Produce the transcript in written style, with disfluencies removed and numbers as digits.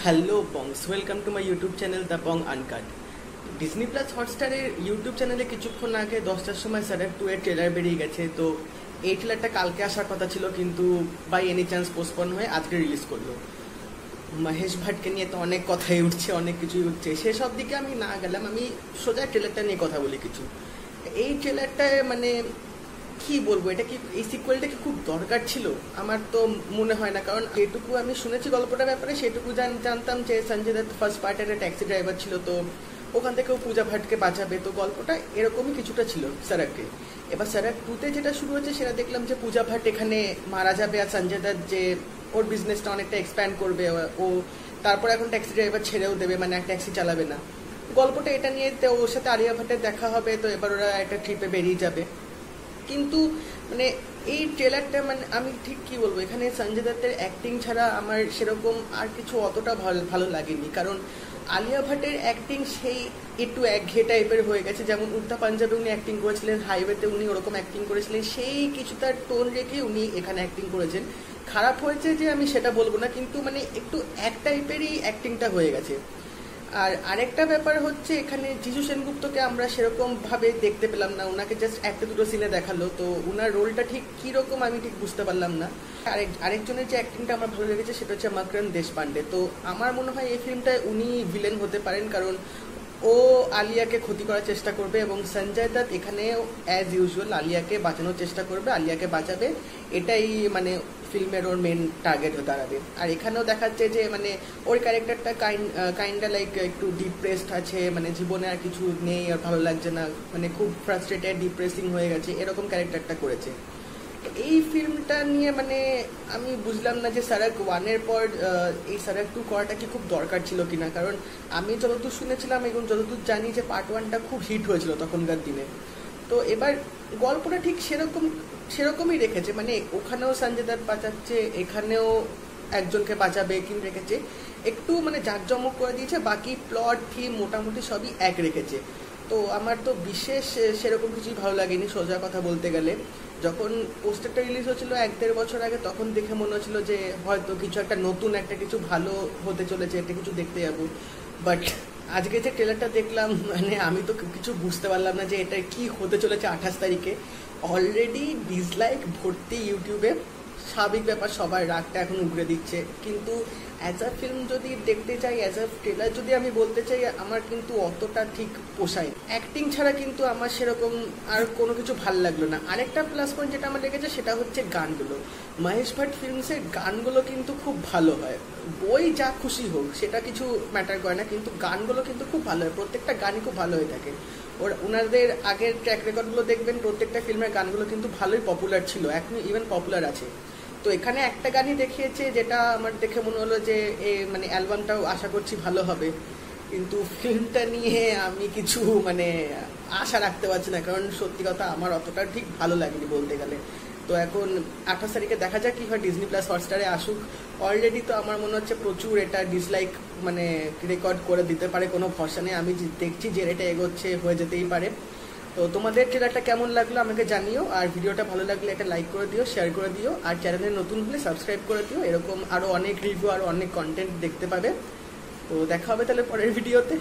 Hello bongs, welcome to my YouTube channel the Bong uncut. Disney plus হটস্টারের YouTube চ্যানেলে কিছুক্ষণ আগে 10টার সময় সারাক 2 এর ট্রেলার বেরিয়ে গেছে। তো এই ট্রেলারটা কালকে আসার কথা ছিল, কিন্তু বাই এনি চান্স পোস্টপন হয়ে আজকে রিলিজ করলো। মহেশ ভাটকে নিয়ে তো অনেক কথাই উঠছে, অনেক কিছুই উঠছে, সেসব দিকে আমি না গেলাম, আমি সোজা ট্রেলারটা নিয়ে কথা বলি কিছু। এই ট্রেলারটা মানে কি বলবো, এটা কি এই সিকুয়েলটা কি খুব দরকার ছিল? আমার তো মনে হয় না, কারণ যেটুকু আমি শুনেছি গল্পটার ব্যাপারে সেটুকু জানতাম যে সঞ্জয় দত্ত ফার্স্ট পার্টের একটা ট্যাক্সি ড্রাইভার ছিল, তো ওখান থেকেও পূজা ভাটকে বাঁচাবে, তো গল্পটা এরকমই কিছুটা ছিল সারাকে। এবার সারাক 2তে যেটা শুরু হচ্ছে সেটা দেখলাম যে পূজা ভাট এখানে মারা যাবে, আর সঞ্জয় দত্ত যে ওর বিজনেসটা অনেকটা এক্সপ্যান্ড করবে, ও তারপর এখন ট্যাক্সি ড্রাইভার ছেড়েও দেবে, মানে ট্যাক্সি চালাবে না। গল্পটা এটা নিয়ে, তো ওর সাথে আলিয়া ভাটের দেখা হবে, তো এবার ওরা একটা ট্রিপে বেরিয়ে যাবে। কিন্তু মানে এই ট্রেলারটা মানে আমি ঠিক কি বলবো, এখানে সঞ্জয় দত্তের অ্যাক্টিং ছাড়া আমার সেরকম আর কিছু অতটা ভালো লাগেনি। কারণ আলিয়া ভাটের অ্যাক্টিং সেই একটু একঘেয়ে টাইপের হয়ে গেছে, যেমন উড়তা পাঞ্জাবে উনি অ্যাক্টিং করেছিলেন, হাইওয়েতে উনি ওরকম অ্যাক্টিং করেছিলেন, সেই কিছু তার টোন রেখে উনি এখানে অ্যাক্টিং করেছেন। খারাপ হয়েছে যে আমি সেটা বলবো না, কিন্তু মানে একটু এক টাইপেরই অ্যাক্টিংটা হয়ে গেছে। আর আরেকটা ব্যাপার হচ্ছে, এখানে যিশু সেনগুপ্তকে আমরা সেরকম ভাবে দেখতে পেলাম না, ওনাকে জাস্ট একটা দুটো সিনে দেখালো, তো ওনার রোলটা ঠিক কিরকম আমি ঠিক বুঝতে পারলাম না। আরেকজনের যে অ্যাক্টিংটা আমার ভালো লেগেছে সেটা হচ্ছে মকরন্দ দেশপান্ডে। তো আমার মনে হয় এই ফিল্মটায় উনি ভিলেন হতে পারেন, কারণ ও আলিয়াকে ক্ষতি করার চেষ্টা করবে এবং সঞ্জয় দত্ত এখানেও অ্যাজ ইউজুয়াল আলিয়াকে বাঁচানোর চেষ্টা করবে, আলিয়াকে বাঁচাবে, এটাই মানে ফিল্মের ওর মেন টার্গেট হয়ে দাঁড়াবে। আর এখানেও দেখাচ্ছে যে মানে ওর ক্যারেক্টারটা কাইন্ডা লাইক একটু ডিপ্রেসড আছে, মানে জীবনে আর কিছু নেই, আর ভালো লাগছে না, মানে খুব ফ্রাস্ট্রেটেড ডিপ্রেসিং হয়ে গেছে, এরকম ক্যারেক্টারটা করেছে। এই ফিল্মটা নিয়ে মানে আমি বুঝলাম না যে সারাক 1-এর পর এই সারাক 2 করাটা কি খুব দরকার ছিল কিনা, কারণ আমি যতদূর শুনেছিলাম এবং যতদূর জানি যে পার্ট 1টা খুব হিট হয়েছিল তখনকার দিনে। তো এবার গল্পটা ঠিক সেরকমই রেখেছে, মানে ওখানেও সঞ্জয় দত্ত বাঁচাচ্ছে, এখানেও একজনকে বাঁচাবে কিন্তু রেখেছে, একটু মানে জাঁকজমক করে দিয়েছে, বাকি প্লট থিম মোটামুটি সবই এক রেখেছে। তো আমার তো বিশেষ সেরকম কিছুই ভালো লাগেনি সোজা কথা বলতে গেলে। যখন পোস্টারটা রিলিজ হচ্ছিল 1-1.5 বছর আগে, তখন দেখে মনে হচ্ছিল যে হয়তো কিছু একটা নতুন, একটা কিছু ভালো হতে চলেছে, একটা কিছু দেখতে যাবো। বাট আজকে যে ট্রেলারটা দেখলাম, মানে আমি তো কিছু বুঝতে পারলাম না যে এটা কি হতে চলেছে 28 তারিখে। অলরেডি ডিসলাইক ভর্তি ইউটিউবে, স্বাভাবিক ব্যাপার, সবার রাগটা এখন উগড়ে দিচ্ছে, কিন্তু অ্যাজ আ ফিল্ম যদি দেখতে চাই, অ্যাজ আ ট্রেলার যদি আমি বলতে চাই, আমার কিন্তু অতটা ঠিক পোষায়। অ্যাক্টিং ছাড়া কিন্তু আমার সেরকম আর কোনো কিছু ভাল লাগলো না। আরেকটা প্লাস পয়েন্ট যেটা আমার লেগেছে সেটা হচ্ছে গানগুলো। মহেশ ভাট ফিল্মসের গানগুলো কিন্তু খুব ভালো হয়, বই যা খুশি হোক সেটা কিছু ম্যাটার করে না, কিন্তু গানগুলো কিন্তু খুব ভালো হয়, প্রত্যেকটা গানই খুব ভালো হয়ে থাকে। ওনাদের আগের ট্র্যাক রেকর্ডগুলো দেখবেন, প্রত্যেকটা ফিল্মের গানগুলো কিন্তু ভালোই পপুলার ছিল, এখন ইভেন পপুলার আছে। তো এখানে একটা গানই দেখিয়েছে যেটা আমার দেখে মনে হলো যে মানে অ্যালবামটাও আশা করছি ভালো হবে, কিন্তু ফিল্মটা নিয়ে আমি কিছু মানে আশা রাখতে পারছি না, কারণ সত্যি কথা আমার অতটা ঠিক ভালো লাগেনি বলতে গেলে। তো এখন 28 তারিখে দেখা যাক কি হয়, ডিজনি প্লাস হটস্টারে আসুক। অলরেডি তো আমার মনে হচ্ছে প্রচুর এটা ডিসলাইক মানে রেকর্ড করে দিতে পারে, কোনো ভরসা নেই। আমি দেখছি যে এটা এগোচ্ছে, হয়ে যেতেই পারে। তো তোমাদের ট্রেলারটা কেমন লাগলো আমাকে জানিও, আর ভিডিওটা ভালো লাগলে একটা লাইক করে দিও, শেয়ার করে দিও, আর চ্যানেলে নতুন হলে সাবস্ক্রাইব করে দিও, এরকম আরও অনেক রিভিউ আর অনেক কন্টেন্ট দেখতে পাবে। তো দেখা হবে তাহলে পরের ভিডিওতে।